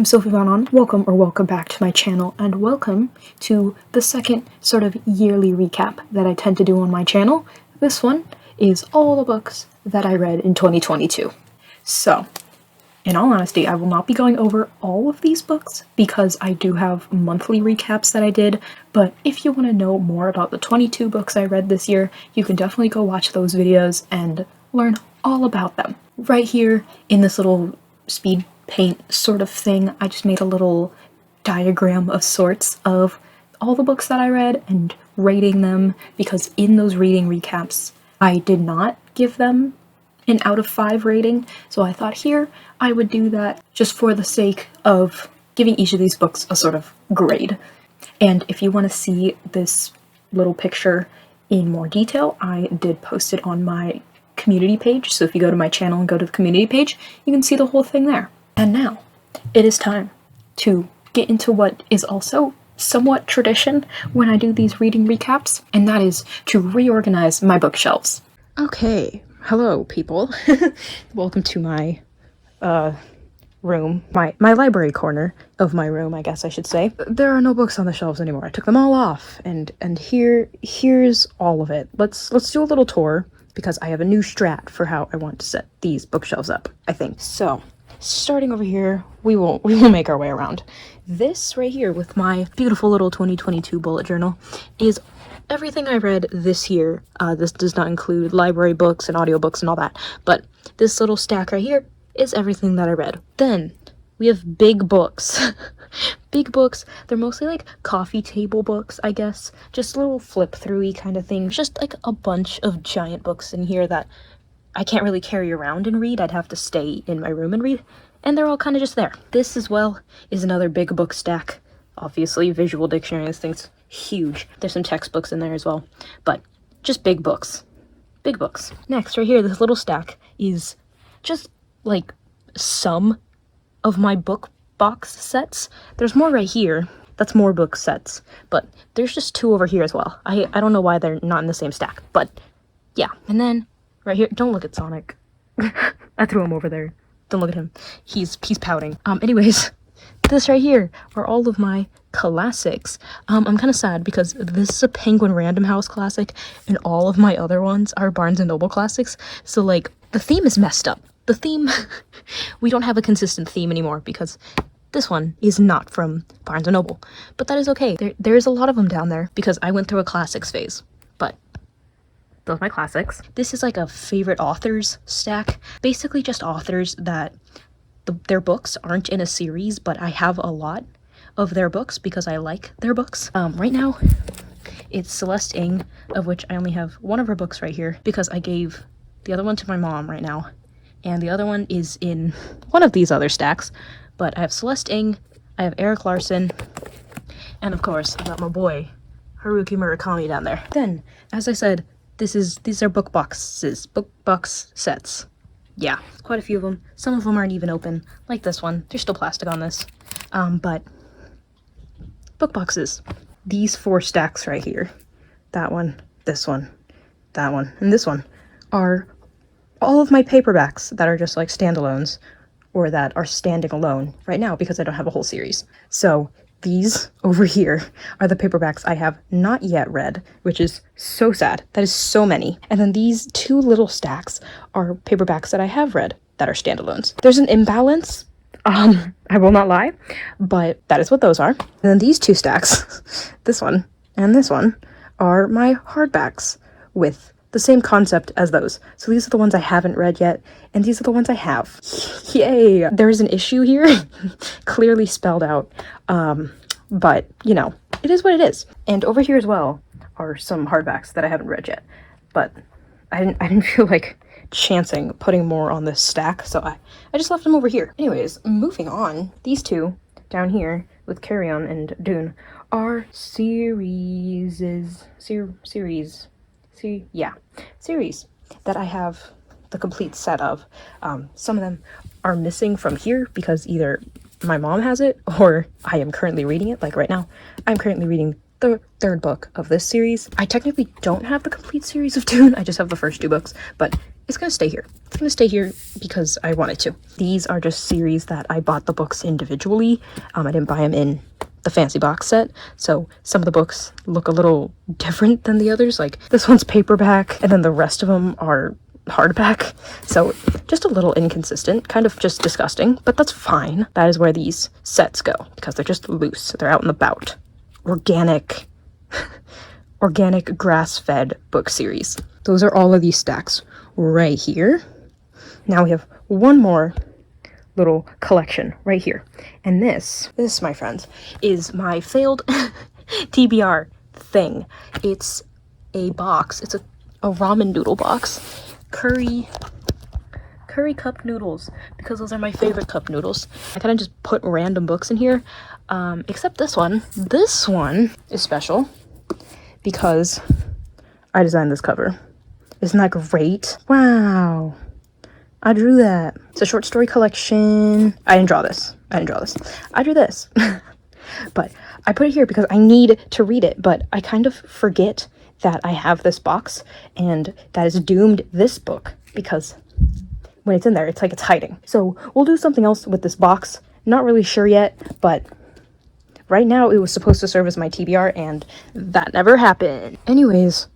I'm Sophie welcome back to my channel, and welcome to the second sort of yearly recap that I tend to do on my channel. This one is all the books that I read in 2022. So, in all honesty, I will not be going over all of these books because I do have monthly recaps that I did, but if you want to know more about the 22 books I read this year, you can definitely go watch those videos and learn all about them. Right here in this little speed paint sort of thing, I just made a little diagram of sorts of all the books that I read and rating them, because in those reading recaps I did not give them an out of 5 rating, so I thought here I would do that just for the sake of giving each of these books a sort of grade. And if you want to see this little picture in more detail, I did post it on my community page, so if you go to my channel and go to the community page, you can see the whole thing there. And now, it is time to get into what is also somewhat tradition when I do these reading recaps, and that is to reorganize my bookshelves. Okay, hello people. Welcome to my room, my library corner of my room, I guess I should say. There are no books on the shelves anymore. I took them all off, and here's all of it. Let's do a little tour, because I have a new strat for how I want to set these bookshelves up, I think. So, starting over here, we will make our way around. This right here with my beautiful little 2022 bullet journal is everything I read this year. This does not include library books and audiobooks and all that, but this little stack right here is everything that I read. Then we have big books. Big books. They're mostly like coffee table books, I guess. Just little flip-through-y kind of things. Just like a bunch of giant books in here that I can't really carry around and read. I'd have to stay in my room and read. And they're all kind of just there. This as well is another big book stack. Obviously, visual dictionary. This thing's huge. There's some textbooks in there as well. But just big books. Big books. Next, right here, this little stack is just like some of my book box sets. There's more right here. That's more book sets. But there's just 2 over here as well. I don't know why they're not in the same stack. But yeah. And then right here, don't look at Sonic. I threw him over there. Don't look at him. He's pouting. Anyways, this right here are all of my classics. I'm kind of sad because this is a Penguin Random House classic, and all of my other ones are Barnes & Noble classics. So, like, the theme is messed up. The theme, we don't have a consistent theme anymore because this one is not from Barnes & Noble. But that is okay. There's a lot of them down there because I went through a classics phase. But those are my classics. This is like a favorite authors stack. Basically just authors that their books aren't in a series, but I have a lot of their books because I like their books. Right now, it's Celeste Ng, of which I only have one of her books right here because I gave the other one to my mom right now. And the other one is in one of these other stacks. But I have Celeste Ng, I have Eric Larson, and of course, I got my boy, Haruki Murakami down there. Then, as I said, these are book box sets. Yeah, quite a few of them. Some of them aren't even open, like this one. There's still plastic on this. But book boxes. These 4 stacks right here, that one, this one, that one, and this one, are all of my paperbacks that are just like standalones, or that are standing alone right now because I don't have a whole series. So these over here are the paperbacks I have not yet read, which is so sad. That is so many. And then these 2 little stacks are paperbacks that I have read that are standalones. There's an imbalance, I will not lie, but that is what those are. And then these 2 stacks, this one and this one, are my hardbacks with the same concept as those. So these are the ones I haven't read yet, and these are the ones I have. Yay! There's an issue here, clearly spelled out, but, you know, it is what it is. And over here as well are some hardbacks that I haven't read yet, but I didn't feel like chancing putting more on this stack, so I just left them over here. Anyways, moving on, these 2 down here with Carry On and Dune are series that I have the complete set of. Some of them are missing from here because either my mom has it or I am currently reading it. Like right now, I'm currently reading the 3rd book of this series. I technically don't have the complete series of Dune. I just have the first 2 books, but it's gonna stay here. It's gonna stay here because I wanted to. These are just series that I bought the books individually. I didn't buy them in the fancy box set, so some of the books look a little different than the others. Like this one's paperback, and then the rest of them are hardback, so just a little inconsistent, kind of just disgusting, but that's fine. That is where these sets go, because they're just loose. They're out and about. Organic grass-fed book series. Those are all of these stacks right here. Now we have one more little collection right here, and this my friends is my failed TBR thing. It's a box. It's a ramen noodle box. Curry cup noodles, because those are my favorite cup noodles. I kind of just put random books in here, except this one. This one is special because I designed this cover. Isn't that great? Wow, I drew that. It's a short story collection. I didn't draw this. I drew this. But I put it here because I need to read it, but I kind of forget that I have this box, and that is doomed this book, because when it's in there, it's like it's hiding. So we'll do something else with this box. Not really sure yet, but right now it was supposed to serve as my TBR, and that never happened. Anyways,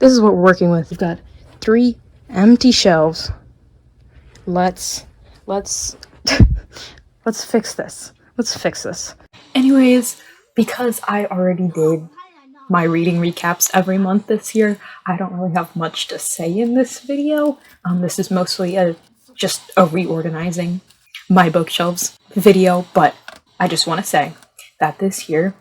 this is what we're working with. We've got 3 empty shelves. Let's fix this. Let's fix this. Anyways, because I already did my reading recaps every month this year, I don't really have much to say in this video. This is mostly just a reorganizing my bookshelves video, but I just want to say that this year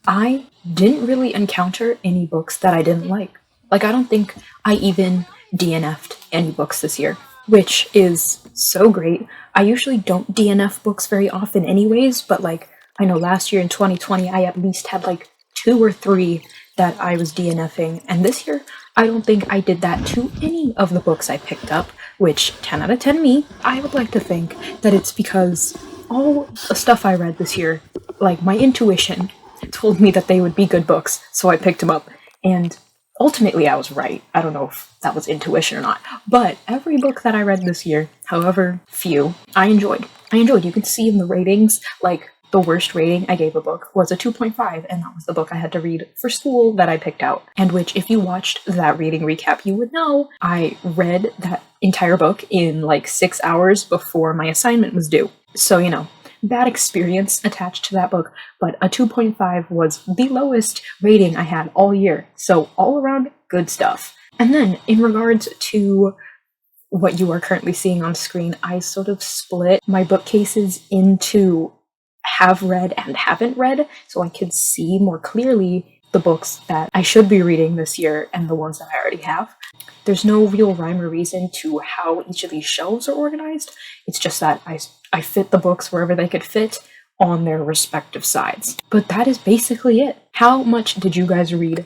I didn't really encounter any books that I didn't like. Like, I don't think I even DNF'd any books this year, which is so great. I usually don't DNF books very often anyways, but like, I know last year in 2020 I at least had like 2 or 3 that I was DNFing, and this year I don't think I did that to any of the books I picked up, which 10 out of 10 me. I would like to think that it's because all the stuff I read this year, like my intuition told me that they would be good books, so I picked them up, and ultimately I was right. I don't know if that was intuition or not, but every book that I read this year, however few, I enjoyed. You can see in the ratings, like, the worst rating I gave a book was a 2.5, and that was the book I had to read for school that I picked out, and which, if you watched that reading recap, you would know I read that entire book in like 6 hours before my assignment was due. So, you know, bad experience attached to that book, but a 2.5 was the lowest rating I had all year, so all around good stuff. And then, in regards to what you are currently seeing on screen, I sort of split my bookcases into have read and haven't read, so I could see more clearly the books that I should be reading this year and the ones that I already have. There's no real rhyme or reason to how each of these shelves are organized. It's just that I fit the books wherever they could fit on their respective sides. But that is basically it. How much did you guys read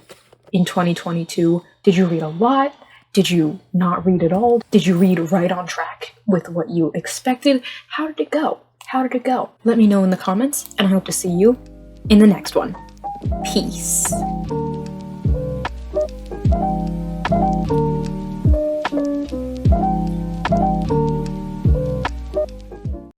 in 2022? Did you read a lot? Did you not read at all? Did you read right on track with what you expected? How did it go? Let me know in the comments, and I hope to see you in the next one. Peace.